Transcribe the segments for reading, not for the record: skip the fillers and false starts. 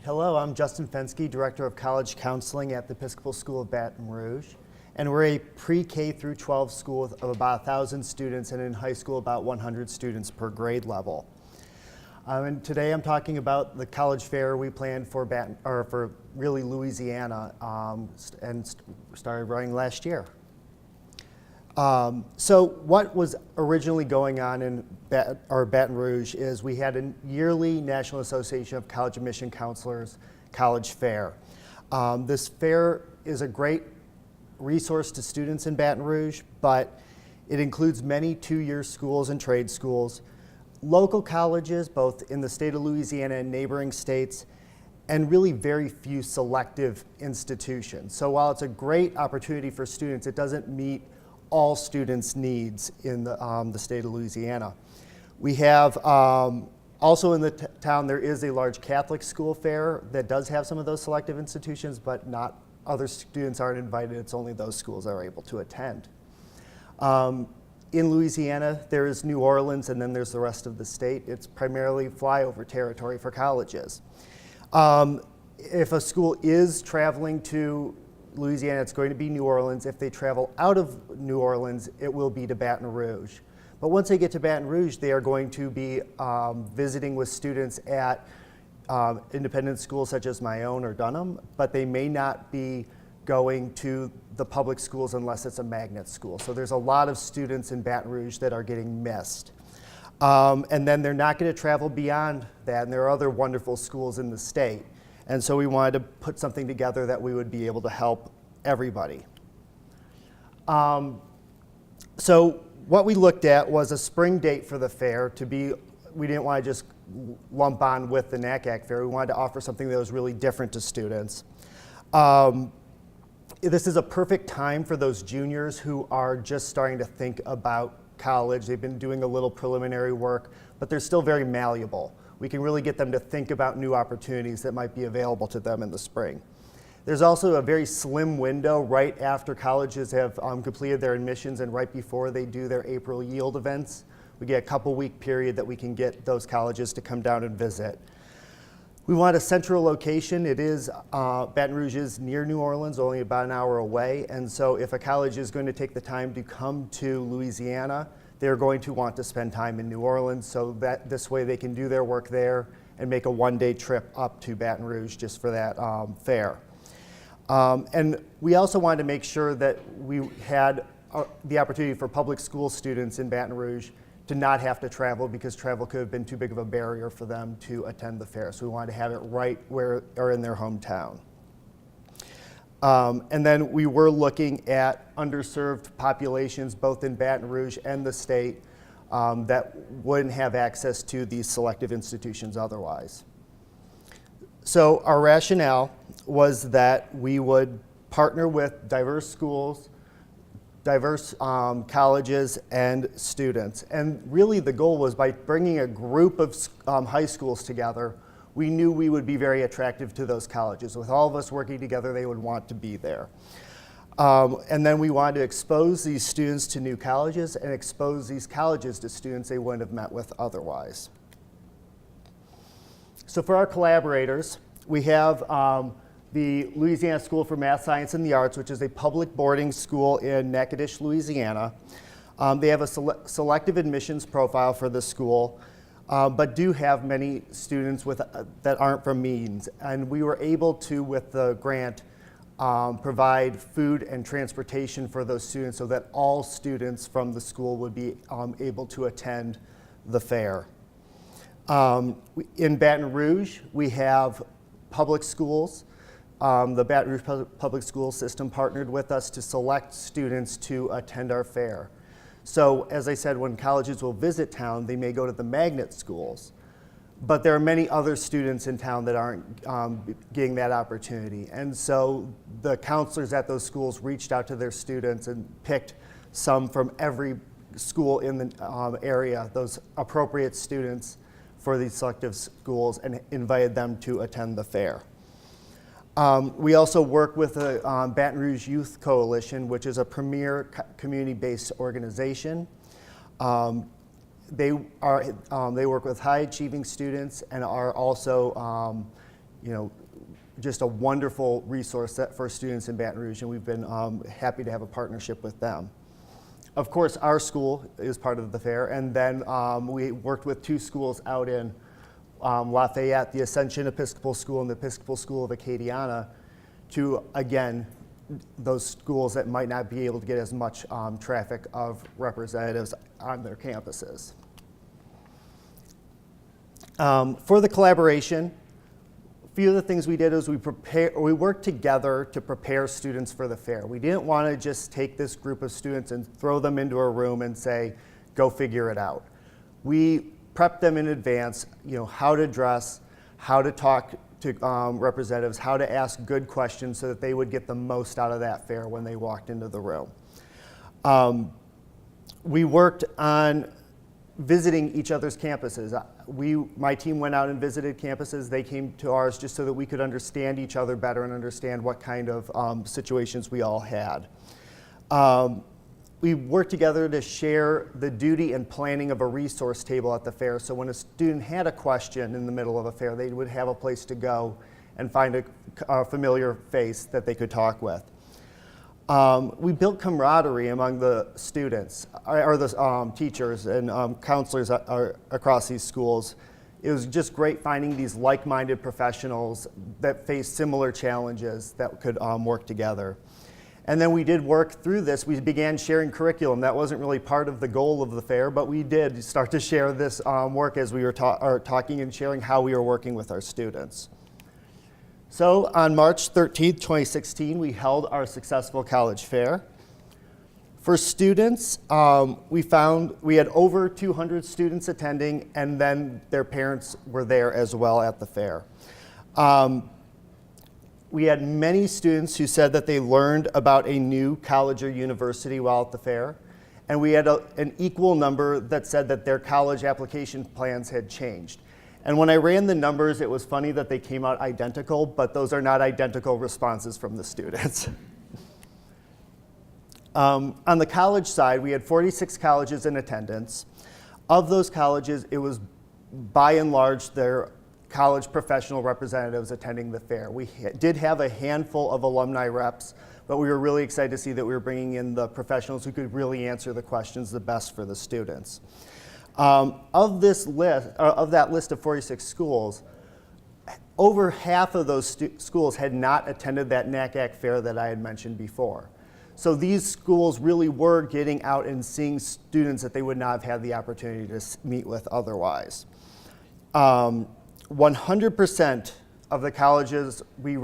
Hello, I'm Justin Fensky, Director of College Counseling at the Episcopal School of Baton Rouge. And we're a pre-K through 12 school of about 1,000 students, and in high school about 100 students per grade level. And today I'm talking about the college fair we planned for Louisiana, and started running last year. So what was originally going on in Baton Rouge is we had a yearly National Association of College Admission Counselors college fair. This fair is a great resource to students in Baton Rouge, but it includes many two-year schools and trade schools, local colleges both in the state of Louisiana and neighboring states, and really very few selective institutions. So while it's a great opportunity for students, it doesn't meet all students' needs in the state of Louisiana. We have also in the town there is a large Catholic school fair that does have some of those selective institutions, but not other students aren't invited. It's only those schools that are able to attend. In Louisiana, there is New Orleans, and then there's the rest of the state. It's primarily flyover territory for colleges. If a school is traveling to Louisiana, it's going to be New Orleans. If they travel out of New Orleans, it will be to Baton Rouge. But once they get to Baton Rouge, they are going to be visiting with students at independent schools such as my own or Dunham, but they may not be going to the public schools unless it's a magnet school. So there's a lot of students in Baton Rouge that are getting missed. And then they're not going to travel beyond that, and there are other wonderful schools in the state. And so we wanted to put something together that we would be able to help everybody. So what we looked at was a spring date for the fair to be, we didn't want to just lump on with the NACAC fair. We wanted to offer something that was really different to students. This is a perfect time for those juniors who are just starting to think about college. They've been doing a little preliminary work, but they're still very malleable. We can really get them to think about new opportunities that might be available to them in the spring. There's also a very slim window right after colleges have completed their admissions and right before they do their April yield events. We get a couple-week period that we can get those colleges to come down and visit. We want a central location. It is, Baton Rouge is near New Orleans, only about an hour away, and so if a college is going to take the time to come to Louisiana, they're going to want to spend time in New Orleans, so that this way they can do their work there and make a one-day trip up to Baton Rouge just for that fair. And we also wanted to make sure that we had the opportunity for public school students in Baton Rouge to not have to travel, because travel could have been too big of a barrier for them to attend the fair. So we wanted to have it right where or in their hometown. And then we were looking at underserved populations both in Baton Rouge and the state that wouldn't have access to these selective institutions otherwise. So our rationale was that we would partner with diverse schools, diverse colleges and students. And really the goal was, by bringing a group of high schools together, we knew we would be very attractive to those colleges. With all of us working together, they would want to be there. And then we wanted to expose these students to new colleges and expose these colleges to students they wouldn't have met with otherwise. So for our collaborators, we have the Louisiana School for Math, Science, and the Arts, which is a public boarding school in Natchitoches, Louisiana. They have a selective admissions profile for the school, but do have many students that aren't from means. And we were able to, with the grant, provide food and transportation for those students so that all students from the school would be able to attend the fair. In Baton Rouge, we have public schools. The Baton Rouge Public School System partnered with us to select students to attend our fair. So, as I said, when colleges will visit town, they may go to the magnet schools, but there are many other students in town that aren't getting that opportunity. And so the counselors at those schools reached out to their students and picked some from every school in the area, those appropriate students for these selective schools, and invited them to attend the fair. We also work with the Baton Rouge Youth Coalition, which is a premier community-based organization. They work with high-achieving students and are also just a wonderful resource for students in Baton Rouge, and we've been happy to have a partnership with them. Of course, our school is part of the fair, and then we worked with 2 schools out in Lafayette, the Ascension Episcopal School and the Episcopal School of Acadiana, to, again, those schools that might not be able to get as much traffic of representatives on their campuses. For the collaboration, a few of the things we did is we worked together to prepare students for the fair. We didn't want to just take this group of students and throw them into a room and say, go figure it out. We prepped them in advance, how to dress, how to talk to representatives, how to ask good questions so that they would get the most out of that fair when they walked into the room. We worked on visiting each other's campuses. My team went out and visited campuses. They came to ours just so that we could understand each other better and understand what kind of situations we all had. We worked together to share the duty and planning of a resource table at the fair. So when a student had a question in the middle of a fair, they would have a place to go and find a familiar face that they could talk with. We built camaraderie among the students, or the teachers and counselors across these schools. It was just great finding these like-minded professionals that face similar challenges that could work together. And then we did work through this. We began sharing curriculum. That wasn't really part of the goal of the fair, but we did start to share this work as we were talking and sharing how we were working with our students. So on March 13th, 2016, we held our successful college fair. For students, we found we had over 200 students attending, and then their parents were there as well at the fair. We had many students who said that they learned about a new college or university while at the fair, and we had an equal number that said that their college application plans had changed. And when I ran the numbers, it was funny that they came out identical, but those are not identical responses from the students. On the college side, we had 46 colleges in attendance. Of those colleges, it was by and large their college professional representatives attending the fair. We did have a handful of alumni reps, but we were really excited to see that we were bringing in the professionals who could really answer the questions the best for the students. Of that list of 46 schools, over half of those schools had not attended that NACAC fair that I had mentioned before. So these schools really were getting out and seeing students that they would not have had the opportunity to meet with otherwise. 100% of the colleges we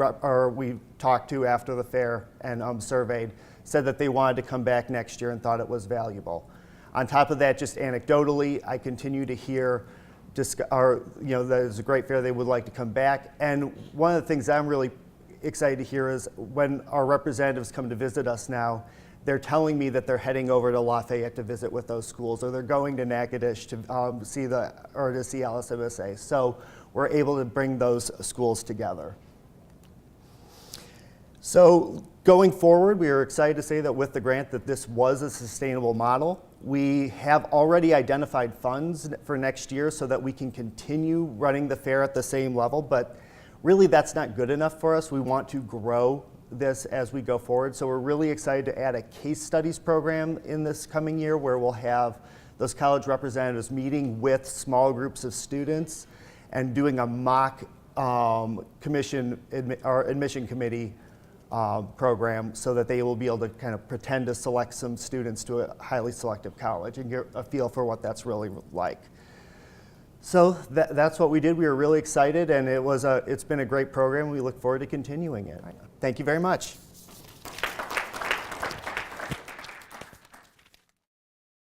talked to after the fair and surveyed said that they wanted to come back next year and thought it was valuable. On top of that, just anecdotally, I continue to hear that it's a great fair, they would like to come back. And one of the things I'm really excited to hear is when our representatives come to visit us now, they're telling me that they're heading over to Lafayette to visit with those schools, or they're going to Natchitoches to see LSMSA. So we're able to bring those schools together. So going forward, we are excited to say that with the grant that this was a sustainable model. We have already identified funds for next year so that we can continue running the fair at the same level, but really that's not good enough for us. We want to grow this as we go forward. So we're really excited to add a case studies program in this coming year where we'll have those college representatives meeting with small groups of students and doing a mock admission committee program so that they will be able to kind of pretend to select some students to a highly selective college and get a feel for what that's really like. So that's what we did. We were really excited, and it's been a great program. We look forward to continuing it. Thank you very much.